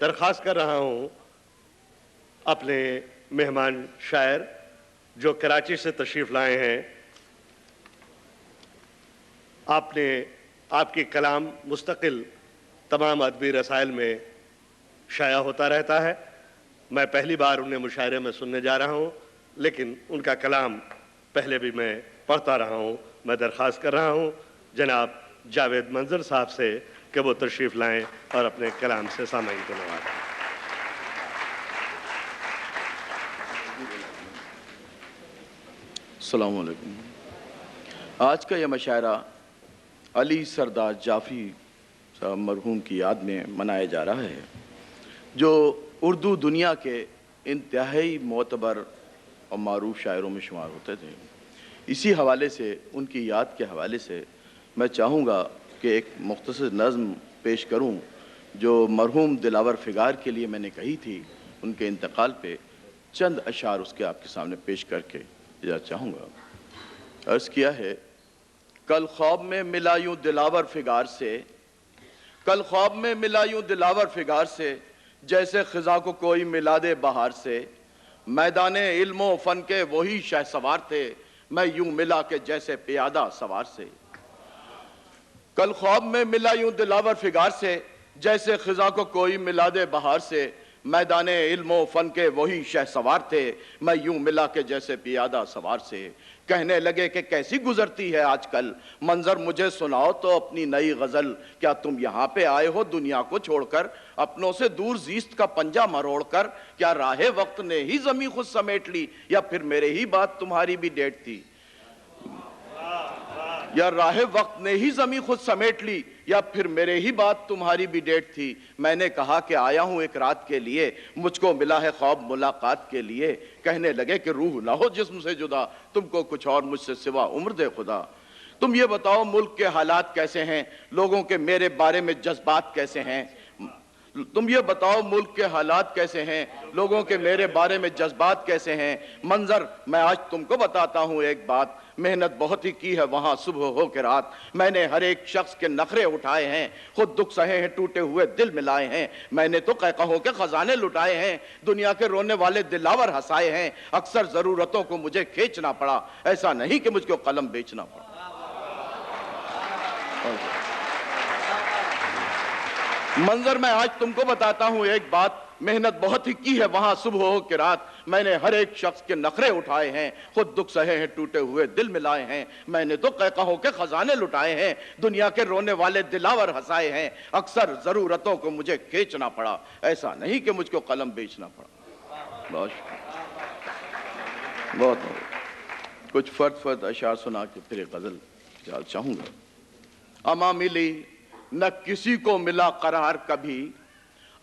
درخواست کر رہا ہوں اپنے مہمان شاعر جو کراچی سے تشریف لائے ہیں، آپ کی کلام مستقل تمام ادبی رسائل میں شائع ہوتا رہتا ہے۔ میں پہلی بار انہیں مشاعرے میں سننے جا رہا ہوں، لیکن ان کا کلام پہلے بھی میں پڑھتا رہا ہوں۔ میں درخواست کر رہا ہوں جناب جاوید منظر صاحب سے کہ وہ تشریف لائیں اور اپنے کلام سے سامعین کو نوازیں۔ السلام علیکم۔ آج کا یہ مشاعرہ علی سردار جعفری صاحب مرحوم کی یاد میں منایا جا رہا ہے، جو اردو دنیا کے انتہائی معتبر اور معروف شاعروں میں شمار ہوتے تھے۔ اسی حوالے سے، ان کی یاد کے حوالے سے میں چاہوں گا کہ ایک مختصر نظم پیش کروں جو مرحوم دلاور فگار کے لیے میں نے کہی تھی۔ ان کے انتقال پہ چند اشعار اس کے آپ کے سامنے پیش کر کے چاہوں گا۔ عرض کیا ہے: کل خواب میں ملا یوں دلاور فگار سے، کل خواب میں ملا یوں دلاور فگار سے، جیسے خزاں کو کوئی ملا دے بہار سے۔ میدان علم و فن کے وہی شہ سوار تھے، میں یوں ملا کے جیسے پیادہ سوار سے۔ کل خواب میں ملا یوں دلاور فگار سے، جیسے خزاں کو کوئی ملا دے بہار سے۔ میدان علم و فن کے وہی شہ سوار تھے، میں یوں ملا کے جیسے پیادہ سوار سے۔ کہنے لگے کہ کیسی گزرتی ہے آج کل، منظر مجھے سناؤ تو اپنی نئی غزل۔ کیا تم یہاں پہ آئے ہو دنیا کو چھوڑ کر، اپنوں سے دور زیست کا پنجہ مروڑ کر؟ کیا راہ وقت نے ہی زمیں خود سمیٹ لی، یا پھر میرے ہی بات تمہاری بھی ڈیٹ تھی؟ یا راہ وقت نے ہی زمیں خود سمیٹ لی، یا پھر میرے ہی بات تمہاری بھی ڈیٹ تھی؟ میں نے کہا کہ آیا ہوں ایک رات کے لیے، مجھ کو ملا ہے خواب ملاقات کے لیے۔ کہنے لگے کہ روح نہ ہو جسم سے جدا، تم کو کچھ اور مجھ سے سوا عمر دے خدا۔ تم یہ بتاؤ ملک کے حالات کیسے ہیں، لوگوں کے میرے بارے میں جذبات کیسے ہیں؟ تم یہ بتاؤ ملک کے حالات کیسے ہیں، لوگوں کے میرے بارے میں جذبات کیسے ہیں؟ منظر میں آج تم کو بتاتا ہوں ایک بات، محنت بہت ہی کی ہے وہاں صبح ہو کے رات۔ میں نے ہر ایک شخص کے نخرے اٹھائے ہیں، خود دکھ سہے ہیں، ٹوٹے ہوئے دل ملائے ہیں۔ میں نے تو قہقہوں کے خزانے لٹائے ہیں، دنیا کے رونے والے دلاور ہنسائے ہیں۔ اکثر ضرورتوں کو مجھے کھینچنا پڑا، ایسا نہیں کہ مجھ کو قلم بیچنا پڑا۔ منظر میں آج تم کو بتاتا ہوں ایک بات، محنت بہت ہی کی ہے وہاں صبح ہو کے رات۔ میں نے ہر ایک شخص کے نخرے اٹھائے ہیں، خود دکھ سہے ہیں، ٹوٹے ہوئے دل ملائے ہیں۔ میں نے تو قہقہوں کے خزانے لٹائے ہیں، دنیا کے رونے والے دلاور ہنسائے ہیں۔ اکثر ضرورتوں کو مجھے کھینچنا پڑا، ایسا نہیں کہ مجھ کو قلم بیچنا پڑا۔ بہت بہت کچھ فرد اشعار سنا کے پھر ایک غزل چاہوں گا۔ اما ملی نہ کسی کو ملا قرار کبھی،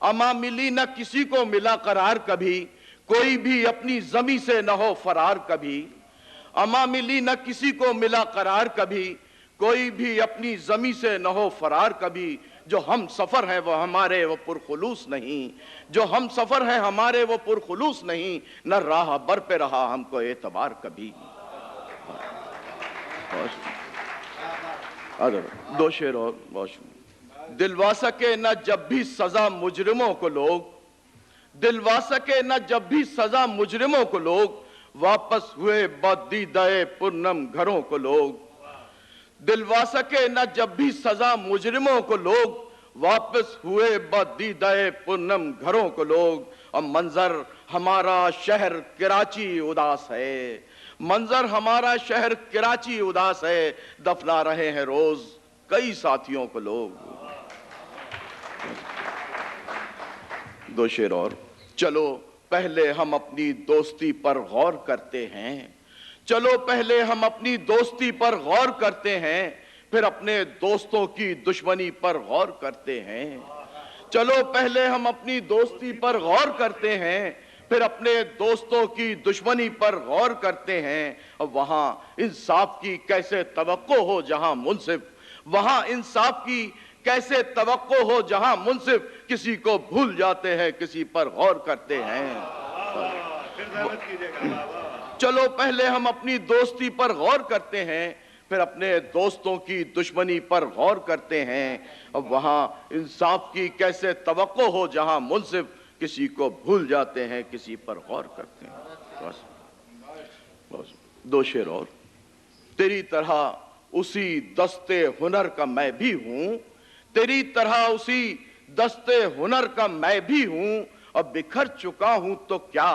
اما ملی نہ کسی کو ملا قرار کبھی، کوئی بھی اپنی زمیں سے نہ ہو فرار کبھی۔ اما ملی نہ کسی کو ملا قرار کبھی، کوئی بھی اپنی زمیں سے نہ ہو فرار کبھی۔ جو ہم سفر ہیں وہ ہمارے وہ پرخلوص نہیں، جو ہم سفر ہیں ہمارے وہ پرخلوص نہیں، نہ راہ بر پہ رہا ہم کو اعتبار کبھی۔ دو شعر اور بہت دلوا سکے نہ جب بھی سزا مجرموں کو لوگ، دلوا سکے نہ جب بھی سزا مجرموں کو لوگ، واپس ہوئے بدیدہ پرنم گھروں کو لوگ۔ دلوا سکے نہ جب بھی سزا مجرموں کو لوگ، واپس ہوئے بدیدہ پرنم گھروں کو لوگ۔ اب منظر ہمارا شہر کراچی اداس ہے، منظر ہمارا شہر کراچی اداس ہے، دفنا رہے ہیں روز کئی ساتھیوں کو لوگ۔ دو شعر اور۔ چلو پہلے ہم اپنی دوستی پر غور کرتے ہیں، چلو پہلے ہم اپنی دوستی پر غور کرتے ہیں، پھر اپنے دوستوں کی دشمنی پر غور کرتے ہیں۔ چلو پہلے ہم اپنی دوستی پر غور کرتے ہیں، پھر اپنے دوستوں کی دشمنی پر غور کرتے ہیں۔ اب وہاں انصاف کی کیسے توقع ہو جہاں منصف، وہاں انصاف کی کیسے توقع ہو جہاں منصف، کسی کو بھول جاتے ہیں کسی پر غور کرتے ہیں۔ چلو پہلے ہم اپنی دوستی پر غور کرتے ہیں، پھر اپنے دوستوں کی دشمنی پر غور کرتے ہیں. اب وہاں انصاف کی کیسے توقع ہو جہاں منصف کسی کو بھول جاتے ہیں, کسی پر غور کرتے ہیں. بس 2 شعر اور. تیری طرح اسی دستے ہنر کا میں بھی ہوں, تیری طرح اسی دستے ہنر کا میں بھی ہوں, اب بکھر چکا ہوں تو کیا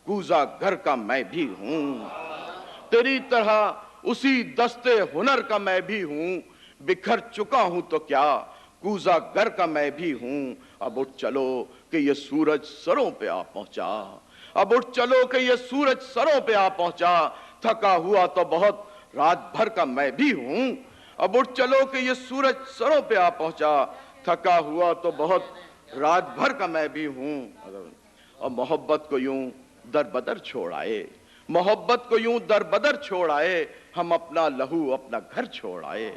کوزہ گھر کا میں بھی ہوں. تیری طرح اسی دستے ہنر کا میں بھی ہوں, بکھر چکا ہوں تو کیا کوزہ گر کا میں بھی ہوں. اب اٹھ چلو کہ یہ سورج سروں پہ آ پہنچا, اب اٹھ چلو کہ یہ سورج سروں پہ آ پہنچا, تھکا ہوا تو بہت رات بھر کا میں بھی ہوں. اب اٹھ چلو کہ یہ سورج سروں پہ آ پہنچا, تھکا ہوا تو بہت رات بھر کا میں بھی ہوں. اور محبت کو یوں در بدر چھوڑ آئے, محبت کو یوں در بدر چھوڑ آئے, ہم اپنا لہو اپنا گھر چھوڑ آئے.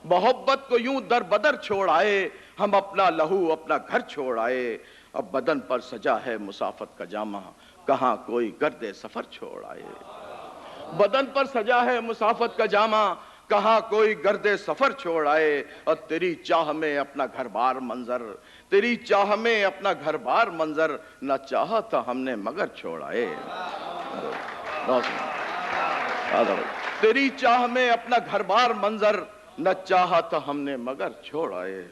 محبت کو یوں در بدر چھوڑ آئے, ہم اپنا لہو اپنا گھر چھوڑ آئے. اب بدن پر سجا ہے مسافت کا جامہ, کہاں کوئی گرد سفر چھوڑ آئے. بدن پر سجا ہے مسافت کا جامہ, کہاں کوئی گرد سفر چھوڑ آئے. اور تیری چاہ میں اپنا گھر بار منظر, تیری چاہ میں اپنا گھر بار منظر, نہ چاہا تھا ہم نے مگر چھوڑ آئے. تیری چاہ میں اپنا گھر بار منظر, نہ چاہا تھا ہم نے مگر چھوڑ آئے.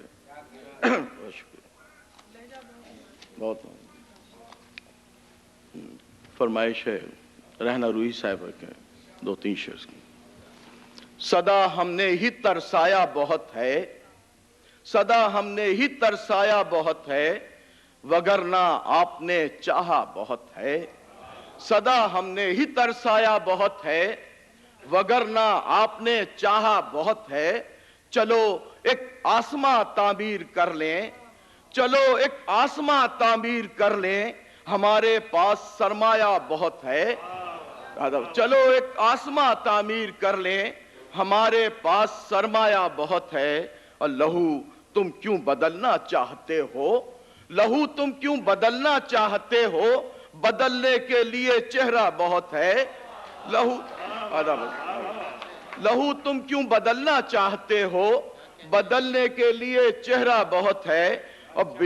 بہت فرمائش ہے رہنا روحی صاحب کے 2-3 شعر کی. صدا ہم نے ہی ترسایا بہت ہے, صدا ہم نے ہی ترسایا بہت ہے, وگرنہ آپ نے چاہا بہت ہے. صدا ہم نے ہی ترسایا بہت ہے, وگرنہ آپ نے چاہا بہت ہے. چلو ایک آسماں تعمیر کر لیں, چلو ایک آسماں تعمیر کر لیں, ہمارے پاس سرمایہ بہت ہے. چلو ایک آسماں تعمیر کر لیں, ہمارے پاس سرمایہ بہت ہے. اور لہو تم کیوں بدلنا چاہتے ہو, لہو تم کیوں بدلنا چاہتے ہو, بدلنے کے لیے چہرہ بہت ہے. لہو تم کیوں بدلنا چاہتے ہو, بدلنے کے لیے چہرہ بہت ہے. اب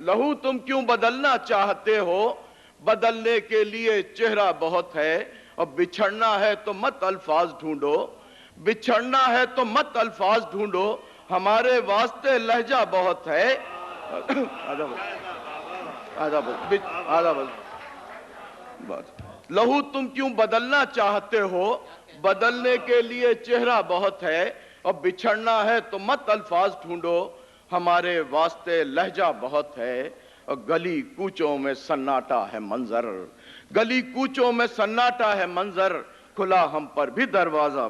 لہو تم کیوں بدلنا چاہتے ہو, بدلنے کے لیے چہرہ بہت ہے. اب بچھڑنا ہے تو مت الفاظ ڈھونڈو, بچھڑنا ہے تو مت الفاظ ڈھونڈو, ہمارے واسطے لہجہ بہت ہے. لہو تم کیوں بدلنا چاہتے ہو, بدلنے کے لیے چہرہ بہت ہے. اب بچھڑنا ہے تو مت الفاظ ڈھونڈو, ہمارے واسطے لہجہ بہت ہے. اور گلی کوچوں میں سناٹا ہے منظر, گلی کوچوں میں سناٹا ہے منظر, کھلا ہم پر بھی دروازہ